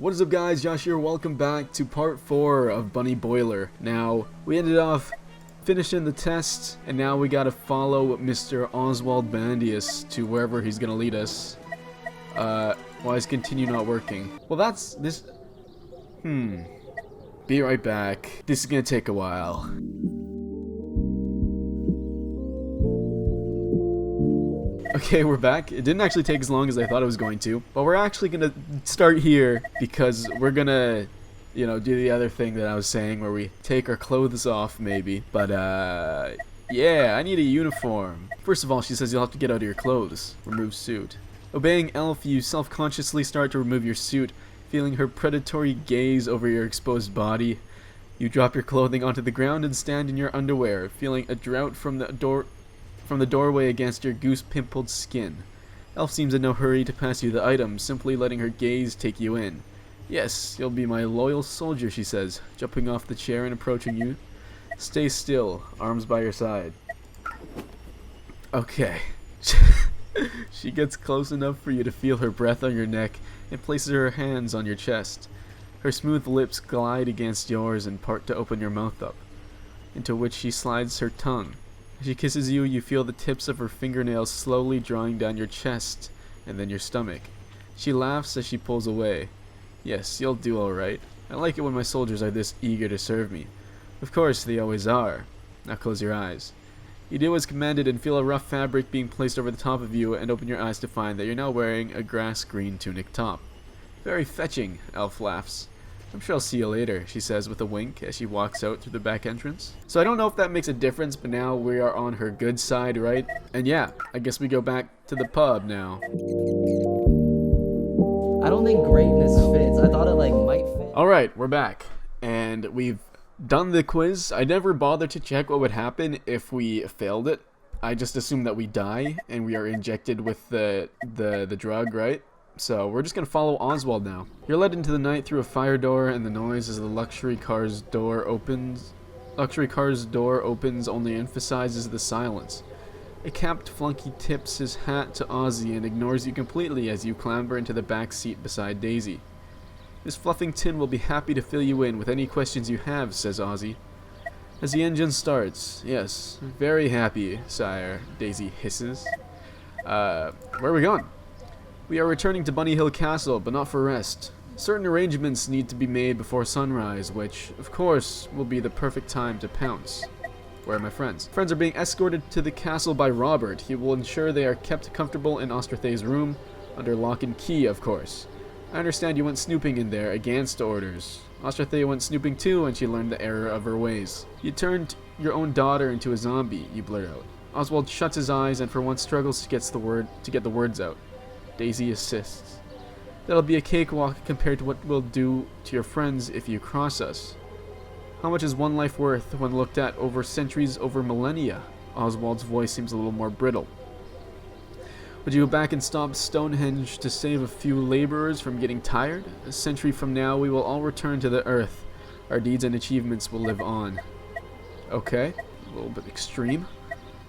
What is up guys, Josh here, welcome back to part 4 of Bunny Boiler. Now, we ended off finishing the test, and now we gotta follow Mr. Oswald Bandius to wherever he's gonna lead us. Why is continue not working? Well that's, this, be right back. This is gonna take a while. Okay, we're back. It didn't actually take as long as I thought it was going to, but we're actually gonna start here because we're gonna, you know, do the other thing that I was saying where we take our clothes off maybe. But yeah, I need a uniform. First of all, she says you'll have to get out of your clothes. Remove suit. Obeying Elf, you self-consciously start to remove your suit, feeling her predatory gaze over your exposed body. You drop your clothing onto the ground and stand in your underwear, feeling a drought from the doorway against your goose-pimpled skin. Elf seems in no hurry to pass you the item, simply letting her gaze take you in. Yes, you'll be my loyal soldier, she says, jumping off the chair and approaching you. Stay still, arms by your side. Okay. She gets close enough for you to feel her breath on your neck and places her hands on your chest. Her smooth lips glide against yours and part to open your mouth up, into which she slides her tongue. As she kisses you, you feel the tips of her fingernails slowly drawing down your chest and then your stomach. She laughs as she pulls away. Yes, you'll do alright. I like it when my soldiers are this eager to serve me. Of course, they always are. Now close your eyes. You do as commanded and feel a rough fabric being placed over the top of you and open your eyes to find that you're now wearing a grass-green tunic top. Very fetching, Elf laughs. I'm sure I'll see you later, she says with a wink as she walks out through the back entrance. So I don't know if that makes a difference, but now we are on her good side, right? And yeah, I guess we go back to the pub now. I don't think greatness fits. I thought it might fit. Alright, we're back. And we've done the quiz. I never bothered to check what would happen if we failed it. I just assumed that we die and we are injected with the drug, right? So we're just gonna follow Oswald now. You're led into the night through a fire door, and the noise as the luxury car's door opens only emphasizes the silence. A capped flunky tips his hat to Ozzy and ignores you completely as you clamber into the back seat beside Daisy. Miss Fluffington will be happy to fill you in with any questions you have, says Ozzy. As the engine starts, yes, very happy, sire, Daisy hisses. Where are we going? We are returning to Bunny Hill Castle, but not for rest. Certain arrangements need to be made before sunrise, which, of course, will be the perfect time to pounce. Where are my friends? Friends are being escorted to the castle by Robert. He will ensure they are kept comfortable in Ostrathe's room, under lock and key, of course. I understand you went snooping in there, against orders. Ostrathe went snooping too, and she learned the error of her ways. You turned your own daughter into a zombie, you blurt out. Oswald shuts his eyes and for once struggles to get the words out. Daisy assists. That'll be a cakewalk compared to what we'll do to your friends if you cross us. How much is one life worth when looked at over centuries, over millennia? Oswald's voice seems a little more brittle. Would you go back and stop Stonehenge to save a few laborers from getting tired? A century from now, we will all return to the earth. Our deeds and achievements will live on. Okay, a little bit extreme.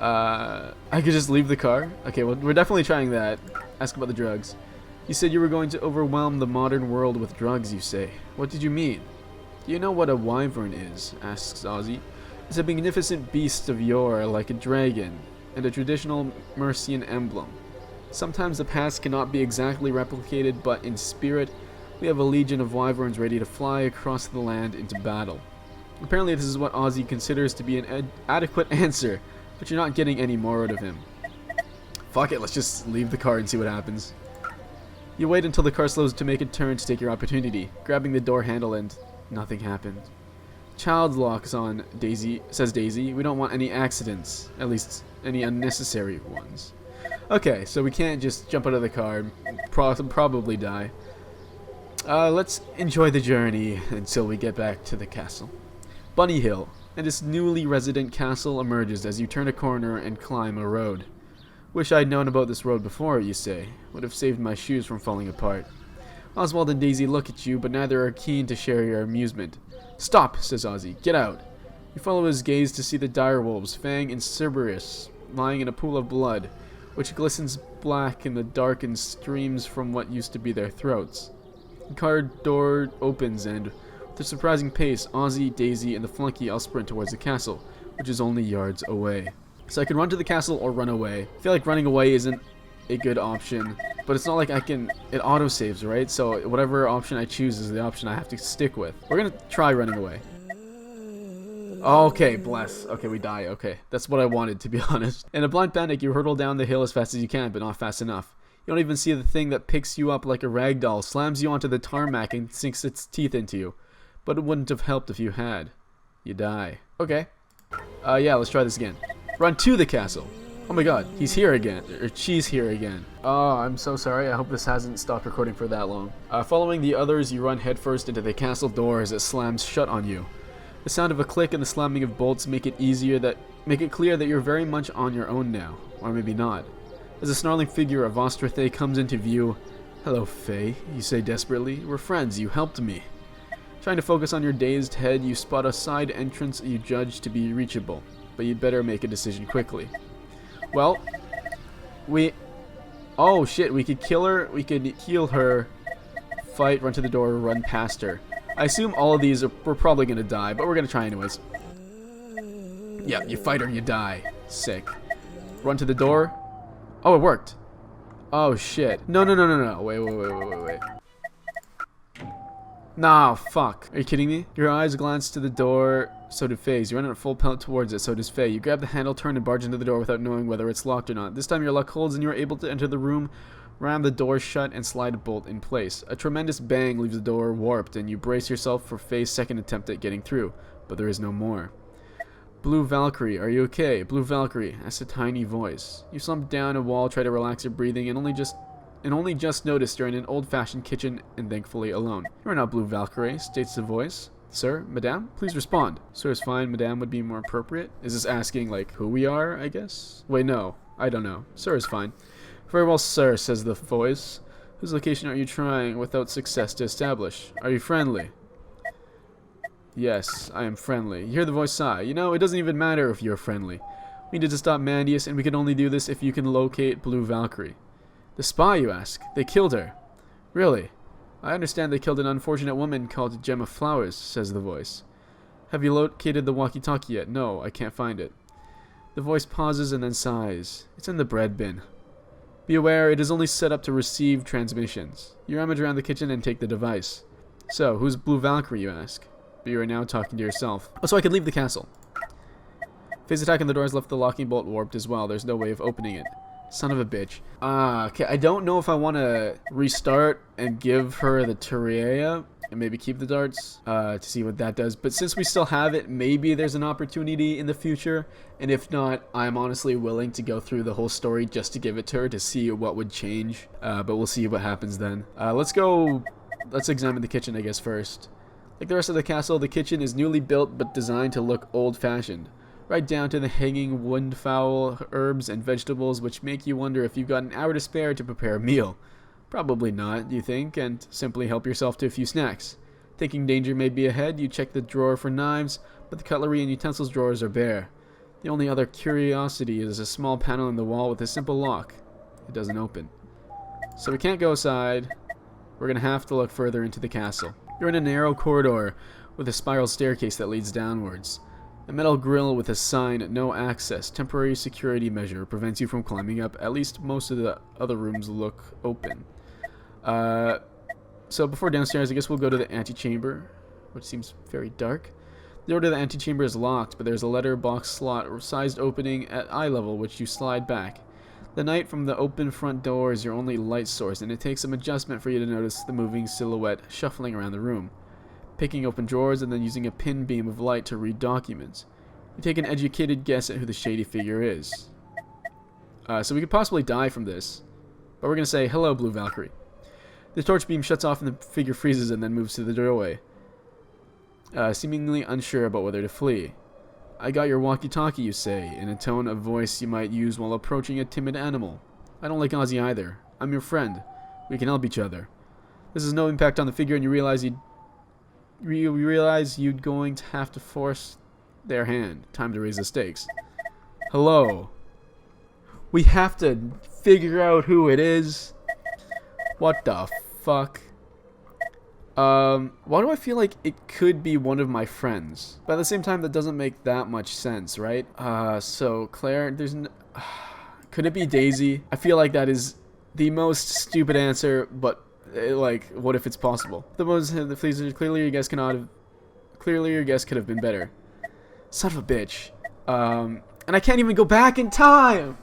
I could just leave the car? Okay, well, we're definitely trying that. Ask about the drugs. You said you were going to overwhelm the modern world with drugs, you say. What did you mean? Do you know what a wyvern is? Asks Ozzy. It's a magnificent beast of yore, like a dragon, and a traditional Mercian emblem. Sometimes the past cannot be exactly replicated, but in spirit, we have a legion of wyverns ready to fly across the land into battle. Apparently this is what Ozzy considers to be an adequate answer, but you're not getting any more out of him. Fuck it, let's just leave the car and see what happens. You wait until the car slows to make a turn to take your opportunity, grabbing the door handle, and nothing happens. Child locks on, Daisy, says Daisy. We don't want any accidents, at least any unnecessary ones. Okay, so we can't just jump out of the car and probably die. Let's enjoy the journey until we get back to the castle. Bunny Hill, and its newly resident castle emerges as you turn a corner and climb a road. Wish I'd known about this road before, you say. Would have saved my shoes from falling apart. Oswald and Daisy look at you, but neither are keen to share your amusement. Stop, says Ozzy. Get out. You follow his gaze to see the direwolves, Fang and Cerberus, lying in a pool of blood, which glistens black in the dark and streams from what used to be their throats. The car door opens and, with a surprising pace, Ozzy, Daisy, and the flunky all sprint towards the castle, which is only yards away. So I can run to the castle or run away. I feel like running away isn't a good option, but it's not like I can, it auto-saves, right? So whatever option I choose is the option I have to stick with. We're gonna try running away. Okay, bless. Okay, we die. Okay, that's what I wanted, to be honest. In a blind panic, you hurtle down the hill as fast as you can, but not fast enough. You don't even see the thing that picks you up like a rag doll, slams you onto the tarmac, and sinks its teeth into you. But it wouldn't have helped if you had. You die. Okay. Yeah, let's try this again. Run to the castle. Oh my god, he's here again. Or she's here again. Oh, I'm so sorry. I hope this hasn't stopped recording for that long. Following the others, you run headfirst into the castle door as it slams shut on you. The sound of a click and the slamming of bolts make it clear that you're very much on your own now. Or maybe not. As a snarling figure of Ostrathe comes into view. Hello, Faye, you say desperately. We're friends, you helped me. Trying to focus on your dazed head, you spot a side entrance you judge to be reachable. But you'd better make a decision quickly. Well, oh shit, we could kill her, we could heal her, fight, run to the door, run past her. I assume all of these we're probably gonna die, but we're gonna try anyways. Yeah, you fight her, you die. Sick. Run to the door. Oh, it worked. Oh shit. No. Wait. Nah, fuck. Are you kidding me? Your eyes glance to the door, so do Faye's. You run at full pelt towards it, so does Faye. You grab the handle, turn, and barge into the door without knowing whether it's locked or not. This time your luck holds and you are able to enter the room, ram the door shut, and slide a bolt in place. A tremendous bang leaves the door warped, and you brace yourself for Faye's second attempt at getting through. But there is no more. Blue Valkyrie, are you okay? Blue Valkyrie, asks a tiny voice. You slump down a wall, try to relax your breathing, and only just notice you're in an old-fashioned kitchen and thankfully alone. You are not Blue Valkyrie, states the voice. Sir, madame, please respond. Sir is fine, madame would be more appropriate. Is this asking, like, who we are, I guess? Wait, no, I don't know. Sir is fine. Very well, sir, says the voice. Whose location are you trying without success to establish? Are you friendly? Yes, I am friendly. You hear the voice sigh. You know, it doesn't even matter if you're friendly. We need to stop Mandius, and we can only do this if you can locate Blue Valkyrie. The spy, you ask? They killed her. Really? I understand they killed an unfortunate woman called Gemma Flowers, says the voice. Have you located the walkie-talkie yet? No, I can't find it. The voice pauses and then sighs. It's in the bread bin. Be aware, it is only set up to receive transmissions. You rummage around the kitchen and take the device. So, who's Blue Valkyrie, you ask? But you are now talking to yourself. Oh, so I can leave the castle. Phase attack on the door has left the locking bolt warped as well. There's no way of opening it. Son of a bitch. Okay, I don't know if I want to restart and give her the Turea and maybe keep the darts to see what that does. But since we still have it, maybe there's an opportunity in the future. And if not, I'm honestly willing to go through the whole story just to give it to her to see what would change. But we'll see what happens then. Let's examine the kitchen, I guess, first. Like the rest of the castle, the kitchen is newly built but designed to look old-fashioned. Right down to the hanging windfowl, herbs, and vegetables, which make you wonder if you've got an hour to spare to prepare a meal. Probably not, you think, and simply help yourself to a few snacks. Thinking danger may be ahead, you check the drawer for knives, but the cutlery and utensils drawers are bare. The only other curiosity is a small panel in the wall with a simple lock. It doesn't open. So we can't go aside. We're going to have to look further into the castle. You're in a narrow corridor with a spiral staircase that leads downwards. A metal grill with a sign, no access, temporary security measure, prevents you from climbing up. At least most of the other rooms look open. So before downstairs, I guess we'll go to the antechamber, which seems very dark. The door to the antechamber is locked, but there's a letterbox slot sized opening at eye level, which you slide back. The night from the open front door is your only light source, and it takes some adjustment for you to notice the moving silhouette shuffling around the room. Picking open drawers and then using a pin beam of light to read documents. You take an educated guess at who the shady figure is. So we could possibly die from this, but we're going to say, hello, Blue Valkyrie. The torch beam shuts off and the figure freezes and then moves to the doorway, seemingly unsure about whether to flee. I got your walkie-talkie, you say, in a tone of voice you might use while approaching a timid animal. I don't like Ozzy either. I'm your friend. We can help each other. This has no impact on the figure, and you realize you'd going to have to force their hand. Time to raise the stakes. Hello. We have to figure out who it is. What the fuck? Why do I feel like it could be one of my friends? But at the same time, that doesn't make that much sense, right? So Claire, could it be Daisy? I feel like that is the most stupid answer, but like, what if it's possible? Clearly your guess could have been better. Son of a bitch. And I can't even go back in time!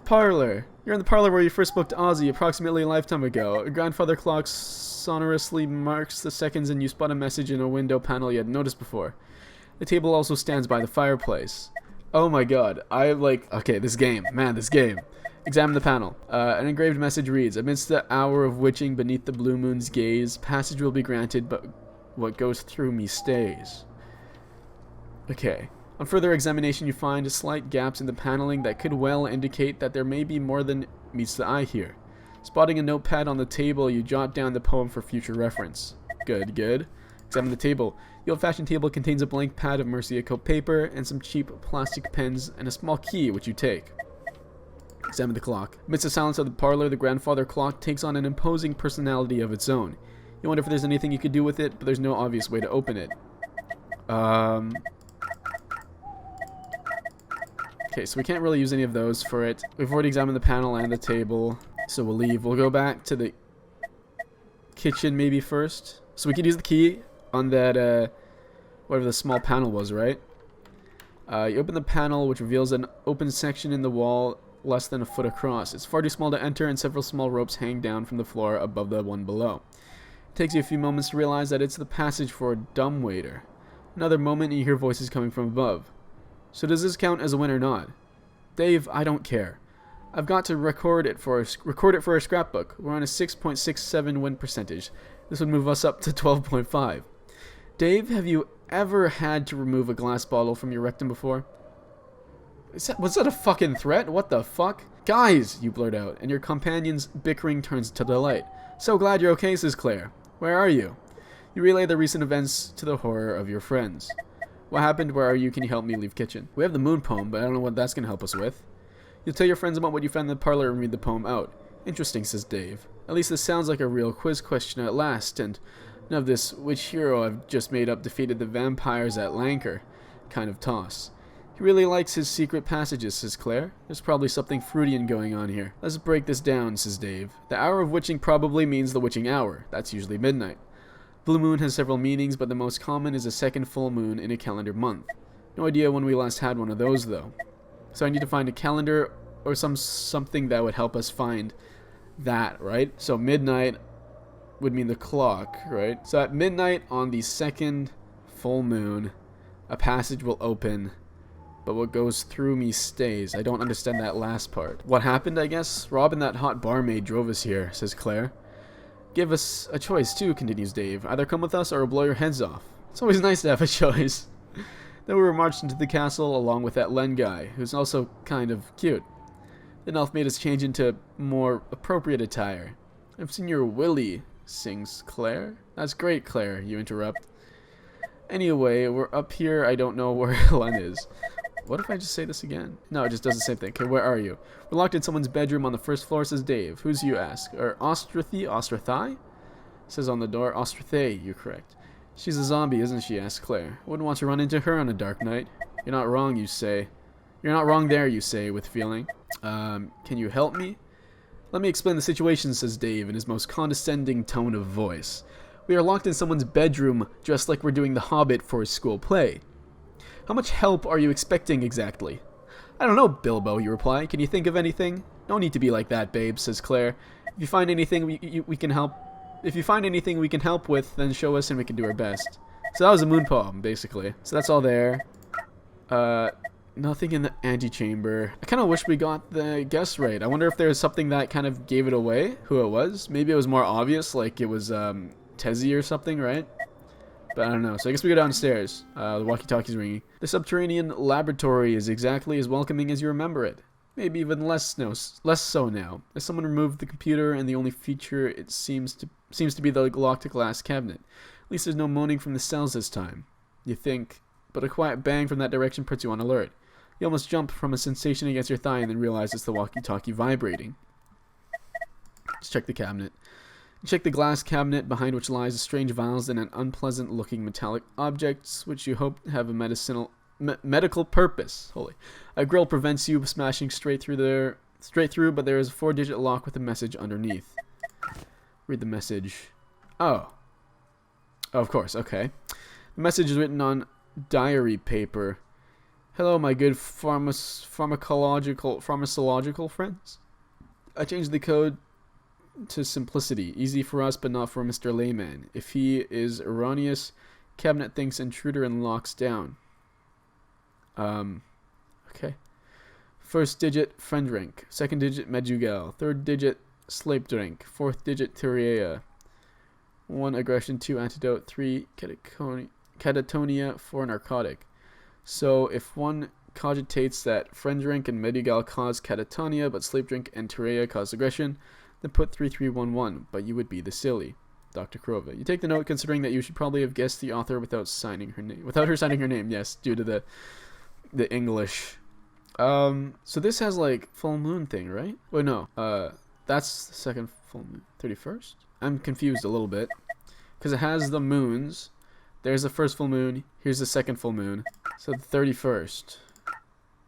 Parlor. You're in the parlor where you first spoke to Ozzy approximately a lifetime ago. A grandfather clock sonorously marks the seconds and you spot a message in a window panel you hadn't noticed before. The table also stands by the fireplace. Oh my god. Okay, this game. Man, this game. Examine the panel. An engraved message reads, amidst the hour of witching beneath the blue moon's gaze, passage will be granted, but what goes through me stays. Okay. On further examination, you find slight gaps in the paneling that could well indicate that there may be more than meets the eye here. Spotting a notepad on the table, you jot down the poem for future reference. Good, good. Examine the table. The old-fashioned table contains a blank pad of Mercia coat paper and some cheap plastic pens and a small key, which you take. Examine the clock. Amidst the silence of the parlor, the grandfather clock takes on an imposing personality of its own. You wonder if there's anything you could do with it, but there's no obvious way to open it. Okay, so we can't really use any of those for it. We've already examined the panel and the table, so we'll leave. We'll go back to the kitchen maybe first. So we could use the key on that, whatever the small panel was, right? You open the panel, which reveals an open section in the wall less than a foot across. It's far too small to enter, and several small ropes hang down from the floor above the one below. It takes you a few moments to realize that it's the passage for a dumbwaiter. Another moment, and you hear voices coming from above. So does this count as a win or not? Dave, I don't care. I've got to record it for a scrapbook. We're on a 6.67 win percentage. This would move us up to 12.5. Dave, have you ever had to remove a glass bottle from your rectum before? Was that a fucking threat? What the fuck? Guys, you blurt out, and your companion's bickering turns to delight. So glad you're okay, says Claire. Where are you? You relay the recent events to the horror of your friends. What happened? Where are you? Can you help me leave kitchen? We have the moon poem, but I don't know what that's going to help us with. You'll tell your friends about what you found in the parlor and read the poem out. Interesting, says Dave. At least this sounds like a real quiz question at last, and none of this which hero I've just made up defeated the vampires at Lanker kind of toss. He really likes his secret passages, says Claire. There's probably something Freudian going on here. Let's break this down, says Dave. The hour of witching probably means the witching hour. That's usually midnight. Blue moon has several meanings, but the most common is a second full moon in a calendar month. No idea when we last had one of those, though. So I need to find a calendar or something that would help us find that, right? So midnight would mean the clock, right? So at midnight on the second full moon, a passage will open, but what goes through me stays. I don't understand that last part. What happened, I guess? Rob and that hot barmaid drove us here, says Claire. Give us a choice, too, continues Dave. Either come with us or we'll blow your heads off. It's always nice to have a choice. Then we were marched into the castle along with that Len guy, who's also kind of cute. Then Elf made us change into more appropriate attire. I've seen your Willie, sings Claire. That's great, Claire, you interrupt. Anyway, we're up here. I don't know where Len is. What if I just say this again? No, it just does the same thing. Okay, where are you? We're locked in someone's bedroom on the first floor, says Dave. Who's you, ask? Or Ostrathi? Says on the door. Ostrathay, you're correct. She's a zombie, isn't she, asks Claire. Wouldn't want to run into her on a dark night. You're not wrong, you say. You're not wrong there, you say, with feeling. Can you help me? Let me explain the situation, says Dave in his most condescending tone of voice. We are locked in someone's bedroom, just like we're doing The Hobbit for a school play. How much help are you expecting exactly? I don't know, Bilbo, you reply. Can you think of anything? No need to be like that, babe, says Claire. If you find anything we can help with, then show us and we can do our best. So that was a moon poem, basically. So that's all there. Nothing in the antechamber. I kind of wish we got the guess right. I wonder if there's something that kind of gave it away, who it was. Maybe it was more obvious, like it was Tezzy or something, right? But I don't know. So I guess we go downstairs. The walkie-talkie's ringing. The subterranean laboratory is exactly as welcoming as you remember it. Maybe even less so now. As someone removed the computer and the only feature it seems to be the locked glass cabinet. At least there's no moaning from the cells this time. You think, but a quiet bang from that direction puts you on alert. You almost jump from a sensation against your thigh and then realize it's the walkie-talkie vibrating. Let's check the cabinet. You check the glass cabinet, behind which lies a strange vials and an unpleasant-looking metallic objects, which you hope have a medical purpose. Holy. A grill prevents you smashing straight through, but there is a 4-digit lock with a message underneath. Read the message. Oh, of course, okay. The message is written on diary paper. Hello, my good pharmacological friends. I changed the code to simplicity. Easy for us, but not for Mr. Layman. If he is erroneous, cabinet thinks intruder and locks down. Okay. First digit, friend rank. Second digit, Medjugorje. Third digit, sleep drink. Fourth digit, Tyrea. 1 aggression, 2 antidote, 3 catatonia, 4 narcotic. So if one cogitates that friend drink and Medjugorje cause catatonia, but sleep drink and Tyrea cause aggression, then put 3311, but you would be the silly. Dr. Krova. You take the note considering that you should probably have guessed the author without signing her name. Without her signing her name, yes, due to the English. So this has like full moon thing, right? Wait, no. That's the second full moon. 31st? I'm confused a little bit. Because it has the moons. There's the first full moon. Here's the second full moon. So the 31st.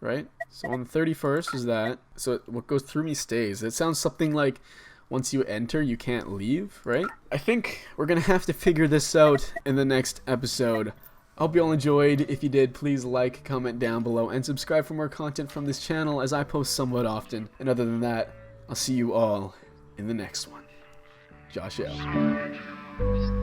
Right? So on the 31st is that. So what goes through me stays. It sounds something like once you enter, you can't leave, right? I think we're going to have to figure this out in the next episode. I hope you all enjoyed. If you did, please like, comment down below, and subscribe for more content from this channel as I post somewhat often. And other than that, I'll see you all in the next one. Josh out.